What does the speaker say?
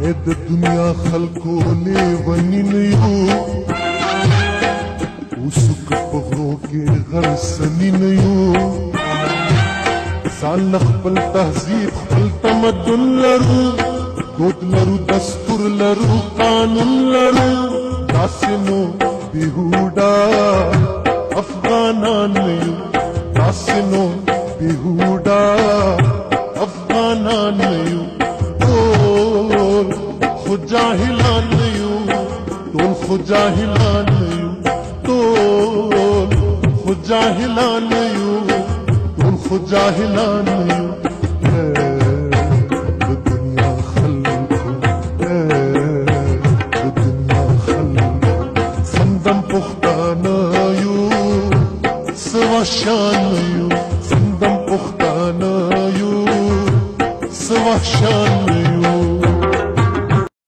د دنیا خلکو لیونین یو وسوک په غرو کې غرسنین یو ځان خپل تهذیب خپل تمدن لرو دود لرو دستور لرو قانون لرو داسې نو بیهوده افغانان یو داسې نو بیهوده افغانان یو ټول خو جاهلان یو ټول خو جاهلان یو ټول خو جاهلان یو ټول خو جاهلان یو